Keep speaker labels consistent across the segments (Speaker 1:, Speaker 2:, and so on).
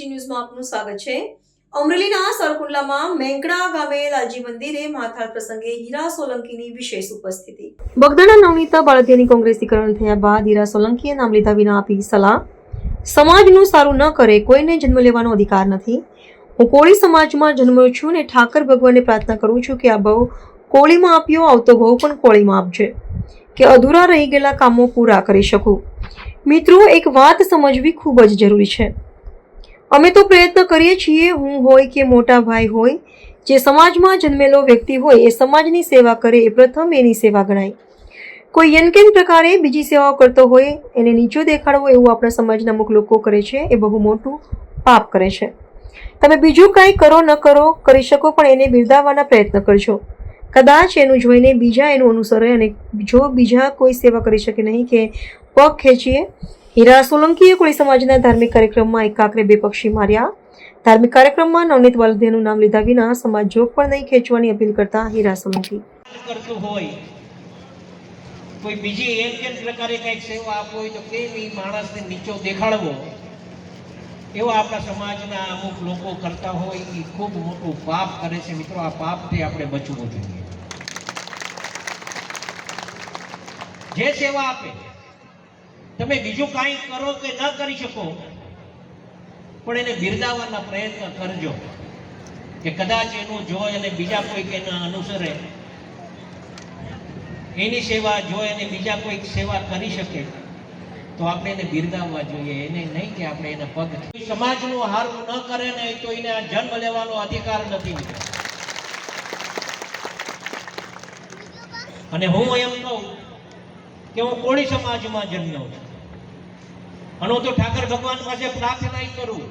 Speaker 1: વીટી ન્યૂઝમાં આપનું સ્વાગત છે। અમરેલીના સરકુંડલામાં મેંકડા ગામે લાલજી મંદિરે માથાળ પ્રસંગે હીરા સોલંકીની વિશેષ ઉપસ્થિતિ। બગદાણા નવનીતા બાળકીની કોંગ્રેસીકરણ થયા બાદ હીરા સોલંકીએ નામ લીધા વિના આપી સલાહ, સમાજનું સારું ન કરે કોઈને જન્મ લેવાનો અધિકાર નથી। હું કોળી સમાજમાં જન્મ્યો છું ને ઠાકર ભગવાનને પ્રાર્થના કરું છું કે આ ભવ કોળીમાં આપ્યો, આવતો ભવ પણ કોળીમાં આપજે કે અધૂરા રહી ગયેલા કામો પૂરા કરી શકું। મિત્રો, એક વાત સમજવી ખૂબ જ જરૂરી છે। અમે તો પ્રયત્ન કરીએ છીએ, હું હોય કે મોટા ભાઈ હોય, જે સમાજમાં જન્મેલો વ્યક્તિ હોય એ સમાજની સેવા કરે એ પ્રથમ એની સેવા ગણાય। કોઈ યનકેન પ્રકારે બીજી સેવાઓ કરતો હોય એને નીચો દેખાડવો એવું આપણા સમાજના અમુક લોકો કરે છે, એ બહુ મોટું પાપ કરે છે। તમે બીજું કાંઈ કરો ન કરો કરી શકો, પણ એને બિરદાવવાના પ્રયત્ન કરજો। કદાચ એનું જોઈને બીજા એનું અનુસરે, અને જો બીજા કોઈ સેવા કરી શકે નહીં કે પગ ખેંચીએ। હીરા સોલંકીએ કોળી સમાજના ધાર્મિક કાર્યક્રમમાં એકાગ્રે 2 પક્ષી માર્યા। ધાર્મિક કાર્યક્રમમાં નવનીત વાલદેનું નામ લીધા વિના સમાજ જોગ પણ નહીં ખેંચવાની અપીલ કરતા હીરા સોલંકી
Speaker 2: કરતું હોય, કોઈ બીજી એમ કેમ પ્રકારે કંઈક સેવા આપવી હોય તો કેમ એ માણસને નીચો દેખાડવો, એવા આપણા સમાજના અમુક લોકો કરતા હોય એ ખૂબ મોટું પાપ કરે છે। મિત્રો, આ પાપથી આપણે બચવું જોઈએ। જે સેવા આપે, તમે બીજું કાંઈ કરો કે ન કરી શકો, પણ એને બિરદાવવાના પ્રયત્ન કરજો કે કદાચ એનું જોઈ અને બીજા કોઈક એના અનુસરે, એની સેવા જોઈ અને બીજા કોઈક સેવા કરી શકે તો આપણે એને બિરદાવવા જોઈએ, એને નહીં કે આપણે એને પગ। સમાજનું હારું ન કરે ને તો એને આ જન્મ લેવાનો અધિકાર નથી। અને હું એમ કહું કે હું કોળી સમાજમાં જન્મ્યો છું, અને હું તો ઠાકર ભગવાન પાસે પ્રાર્થના કરું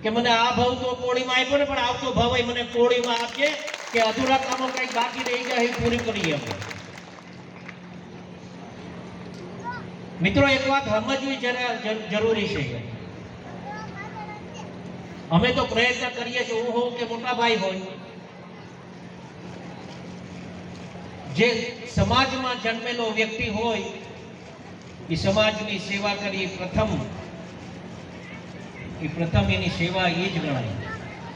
Speaker 2: કે મને આ ભવ તો કોળીમાં આપ્યો ને, પણ આવતો ભવ મને કોળીમાં આપજે કે અધૂરા કામો કંઈક બાકી રહી ગયા એ પૂરી કરીએ અમે। મિત્રો, એક વાત સમજવી જરૂરી છે। અમે તો પ્રયત્ન કરીએ છીએ, હું હોઉં કે મોટા ભાઈ હોય, જે સમાજમાં જન્મેલો વ્યક્તિ હોય એ સમાજની સેવા કરી પ્રથમ એની સેવા એ જ ગણાય।